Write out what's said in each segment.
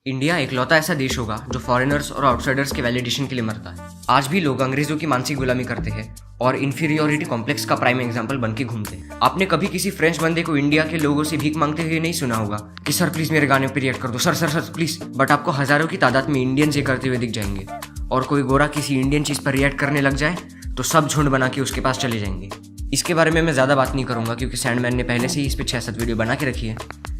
India इकलौता ऐसा देश होगा जो फॉरेनर्स और आउटसाइडर्स के वैलिडेशन के लिए मरता है। आज भी लोग अंग्रेजों की मानसिक गुलामी करते हैं और इन्फीरियोरिटी कॉम्प्लेक्स का प्राइम एग्जाम्पल बन के घूमते हैं। आपने कभी किसी फ्रेंच बंदे को इंडिया के लोगों से भीख मांगते हुए नहीं सुना होगा कि सर प्लीज मेरे गाने पे रिएक्ट कर दो, sir sir sir please. But आपको हजारों की तादाद में इंडियंस ये करते हुए दिख जाएंगे, और कोई गोरा किसी इंडियन चीज पर रिएक्ट करने लग जाए तो सब झुंड बना के उसके पास चले जाएंगे। इसके बारे में मैं ज्यादा बात नहीं करूंगा क्योंकि सैंडमैन ने पहले से ही इस पे 6-7 वीडियो बना के रखी है।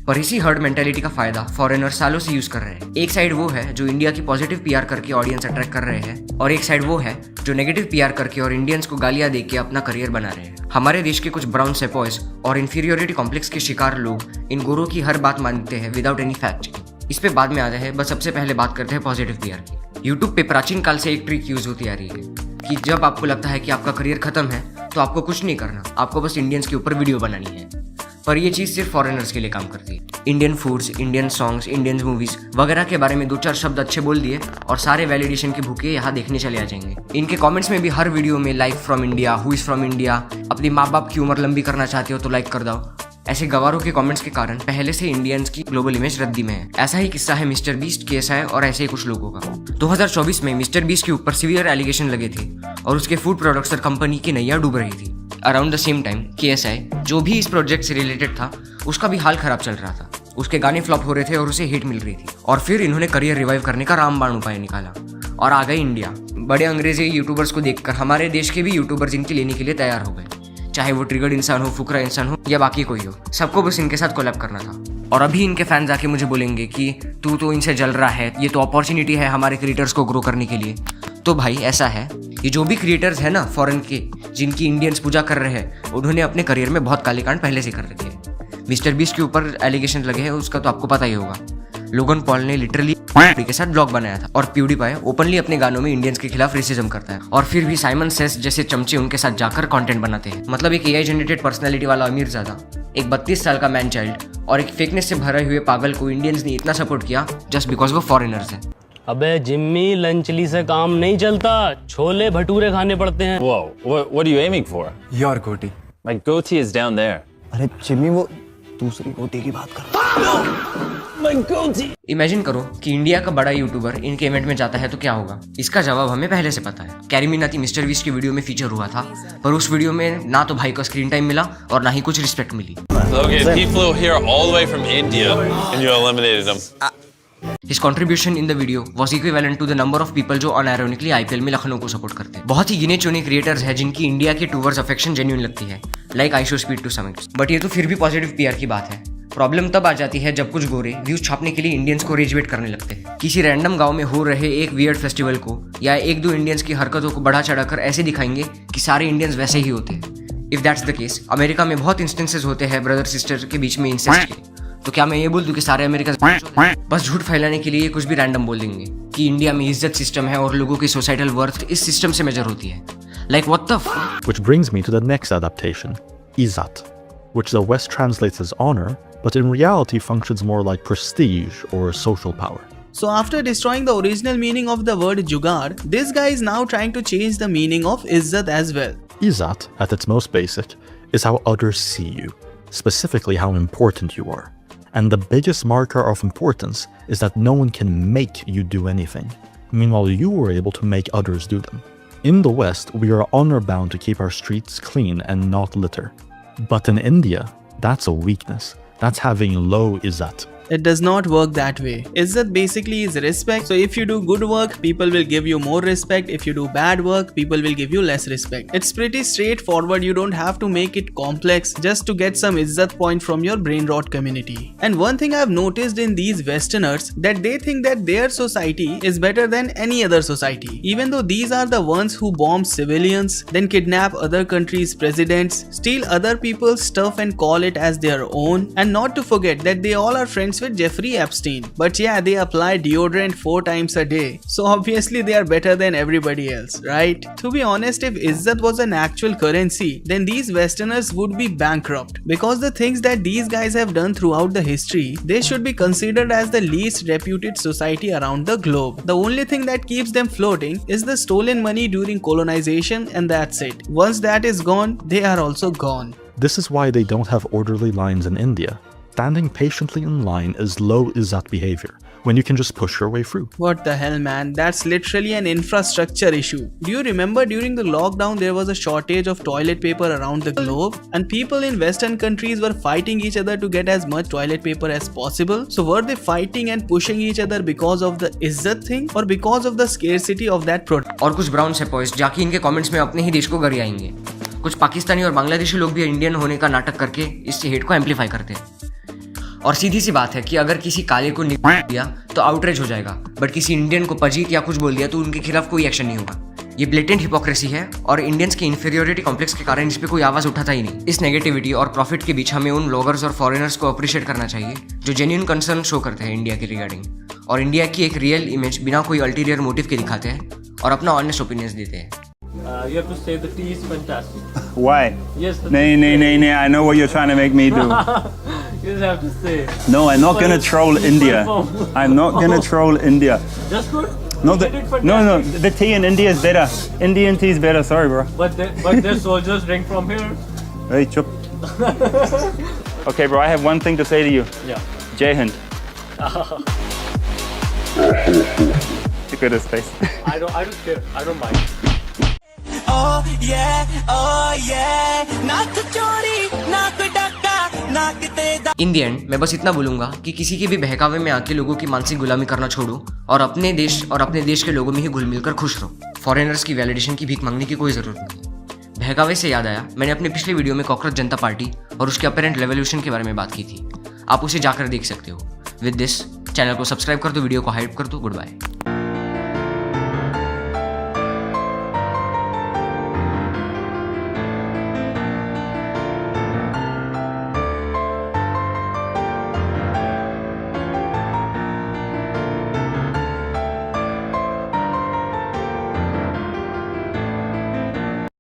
पर इसी हर्ड मेंटालिटी का फायदा फॉरेनर सालों से यूज कर रहे हैं। एक साइड वो है जो इंडिया की पॉजिटिव पीआर करके ऑडियंस अट्रैक्ट कर रहे हैं, और एक साइड वो है जो नेगेटिव पीआर करके और इंडियंस को गालियां देके अपना करियर बना रहे हैं। हमारे देश के कुछ ब्राउन सेपॉयज और इन्फीरियोरिटी कॉम्प्लेक्स के शिकार लोग इन गोरों की हर बात मानते हैं विदाउट एनी फैक्ट। इस पे बाद में आते हैं, बस सबसे पहले बात करते हैं पॉजिटिव पीआर की। यूट्यूब पे प्राचीन काल से एक ट्रिक यूज होती आ रही है कि जब आपको लगता है कि आपका करियर खत्म है तो आपको कुछ नहीं करना, आपको बस इंडियंस के ऊपर वीडियो बनानी है। पर ये चीज़ सिर्फ फॉरेनर्स के लिए काम करती है। Indian foods, Indian songs, Indian movies वगैरह के बारे में 2-4 शब्द अच्छे बोल दिए और सारे वैलिडेशन के भूखे यहाँ देखने चले आ जाएंगे। इनके कमेंट्स में भी हर वीडियो में like from India, who is from India, अपनी माँ बाप की उम्र लंबी करना चाहते हो तो लाइक कर दो। ऐसे गवारों के कमेंट्स के कारण पहले से इंडियंस की ग्लोबल इमेज रद्दी में है। ऐसा ही किस्सा है मिस्टर बीस्ट केस है और ऐसे ही कुछ लोगों का। 2024 में मिस्टर बीस्ट के ऊपर सीवियर एलिगेशन लगे थे और उसके फूड प्रोडक्ट्स कंपनी की नैया डूब रही थी। Around the same time KSI जो भी इस प्रोजेक्ट से रिलेटेड था उसका भी हाल खराब चल रहा था। उसके गाने फ्लॉप हो रहे थे और उसे हिट मिल रही थी। और फिर इन्होंने करियर रिवाइव करने का रामबाण उपाय निकाला और आ गए इंडिया। बड़े अंग्रेजी यूट्यूबर्स को देखकर हमारे देश के भी यूट्यूबर्स इनकी लेने के लिए तैयार हो गए, चाहे वो ट्रिगर्ड इंसान हो, फुकरा इंसान हो या बाकी कोई हो, सबको बस इनके साथ कोलैब करना था। और अभी इनके फैंस आके मुझे बोलेंगे कि तू तो इनसे जल रहा है, ये तो अपॉर्चुनिटी है हमारे क्रिएटर्स को ग्रो करने के लिए। तो भाई ऐसा है, ये जो भी क्रिएटर्स है ना फॉरेन के जिनकी इंडियंस पूजा कर रहे हैं, उन्होंने अपने करियर में बहुत काले कांड पहले से कर रखे हैं। मिस्टर बीस्ट के ऊपर एलिगेशन लगे हैं उसका तो आपको पता ही होगा। लोगन पॉल ने लिटरली के साथ ब्लॉग बनाया था और प्यूडीपाई ओपनली अपने गानों में इंडियंस के खिलाफ रेसिज्म करता है, और फिर भी साइमन सेस जैसे चमचे उनके साथ जाकर कंटेंट बनाते हैं। मतलब एक AI जनरेटेड पर्सनैलिटी वाला अमीरजादा, एक 32 साल का मैन चाइल्ड और एक फेकनेस से भरे हुए पागल को इंडियंस ने इतना सपोर्ट किया जस्ट बिकॉज वो फॉरेनर्स है। अबे जिम्मी, लंचली से काम नहीं चलता, छोले भटूरे खाने पड़ते हैं। Whoa, what are you aiming for? Your goatee. My goatee is down there. अरे जिम्मी वो दूसरी गोटी की बात कर। My goatee. इमेजिन करो कि इंडिया का बड़ा यूट्यूबर इनके इवेंट में जाता है तो क्या होगा। इसका जवाब हमें पहले से पता है। कैरी मिनाटी मिस्टर बीस्ट की वीडियो में फीचर हुआ था, पर उस वीडियो में ना तो भाई को स्क्रीन टाइम मिला और ना ही कुछ रिस्पेक्ट मिली। Logan, he flew here all the way from India and you eliminated him. His contribution in the video was equivalent to the number of people जो unironically IPL में लखनऊ को सपोर्ट करते हैं। बहुत ही गिने चुने क्रिएटर्स हैं जिनकी इंडिया के टूवर्ड्स अफेक्शन जेन्युइन लगती है, like I show speed to some extent. But ये तो फिर भी पॉजिटिव पीआर की बात है। प्रॉब्लम तब आ जाती है जब कुछ गोरे व्यूज छापने के लिए इंडियंस को रेजवेट करने लगते हैं। किसी रैंडम गांव में हो रहे एक वियर्ड फेस्टिवल को या 1-2 इंडियंस की हरकतों को बढ़ा चढ़ाकर ऐसे दिखाएंगे कि सारे इंडियंस वैसे ही होते हैं। If that's the case, America में बहुत इंस्टेंसेस होते हैं ब्रदर सिस्टर के बीच में इंसेस्ट के। तो क्या मैं ये बोल दूं कि सारे अमेरिका बस झूठ फैलाने के लिए कुछ भी रैंडम बोल देंगे कि इंडिया में इज्जत सिस्टम है और लोगों की सोसाइटल वर्थ इस सिस्टम से मेजर होती है। Like what the fuck. Which brings me to the next adaptation, Izzat, which the West translates as honor, but in reality functions more like prestige or social power. So after destroying the original meaning of the word jugaad, this guy is now trying to change the meaning of izzat as well. Izzat, at its most basic, is how others see you, specifically how important you are. And the biggest marker of importance is that no one can make you do anything. Meanwhile, you were able to make others do them. In the West, we are honor-bound to keep our streets clean and not litter. But in India, that's a weakness. That's having low izzat. It does not work that way. Izzat basically is respect. So if you do good work, people will give you more respect. If you do bad work, people will give you less respect. It's pretty straightforward. You don't have to make it complex just to get some izzat point from your brain rot community. And one thing I've noticed in these Westerners, that they think that their society is better than any other society. Even though these are the ones who bomb civilians, then kidnap other countries' presidents, steal other people's stuff and call it as their own. And not to forget that they all are friends with Jeffrey Epstein. But yeah, they apply deodorant 4 times a day. So obviously they are better than everybody else, right? To be honest, if izzat was an actual currency, then these Westerners would be bankrupt. Because the things that these guys have done throughout the history, they should be considered as the least reputed society around the globe. The only thing that keeps them floating is the stolen money during colonization, and that's it. Once that is gone, they are also gone. This is why they don't have orderly lines in India. Standing patiently in line is low izzat behavior, when you can just push your way through. What the hell, man? That's literally an infrastructure issue. Do you remember during the lockdown there was a shortage of toilet paper around the globe? And people in Western countries were fighting each other to get as much toilet paper as possible. So were they fighting and pushing each other because of the izzat thing or because of the scarcity of that product? और कुछ brown सेपोइस जाके इनके comments में अपने ही देश को गरियाएंगे। कुछ पाकिस्तानी और बांग्लादेशी लोग भी इंडियन होने का नाटक करके इससे हेट को एम्पलीफाई करते हैं। और सीधी सी बात है कि अगर किसी काले को निकाल दिया तो आउटरेज हो जाएगा, बट किसी इंडियन को पजीत या कुछ बोल दिया तो उनके खिलाफ कोई एक्शन नहीं होगा। ये ब्लेटेंट हिपोक्रेसी है और इंडियंस के इन्फीरियोरिटी कॉम्प्लेक्स के कारण इस पे कोई आवाज उठाता ही नहीं। इस नेगेटिविटी और प्रॉफिट के बीच हमें उन ब्लॉगर्स और फॉरेनर्स को अप्रिशिएट करना चाहिए जो जेन्युइन कंसर्न शो करते हैं इंडिया के रिगार्डिंग और इंडिया की एक रियल इमेज बिना कोई अल्टीरियर मोटिव के दिखाते हैं और अपना ऑनेस्ट ओपिनियंस देते हैं। You have to say the tea is fantastic. Why? Yes. Nee, I know what you're trying to make me do. You just have to say. No, I'm not going to troll India. I'm not going to troll India. Just good. No, You did it no, fantastic. the tea in India is better. Indian tea is better, sorry bro. But their soldiers drink from here. Hey, chup. Okay bro, I have one thing to say to you. Yeah. Jai Hind. Look at his face. I don't care. I don't mind. In the and मैं बस इतना बोलूंगा कि किसी के भी बहकावे में आके लोगों की मानसिक गुलामी करना छोड़ो और अपने देश के लोगों में ही घुल मिलकर खुश रहो। फॉरेनर्स की वैलिडेशन की भीख मांगने की कोई जरूरत नहीं। बहकावे से याद आया, मैंने अपने पिछले वीडियो में कॉकरोच जनता पार्टी और उसके अपेरेंट रेवोल्यूशन के बारे में बात की थी, आप उसे जाकर देख सकते हो। विद दिस चैनल को सब्सक्राइब कर दो, वीडियो को हाइप कर दो। Good bye.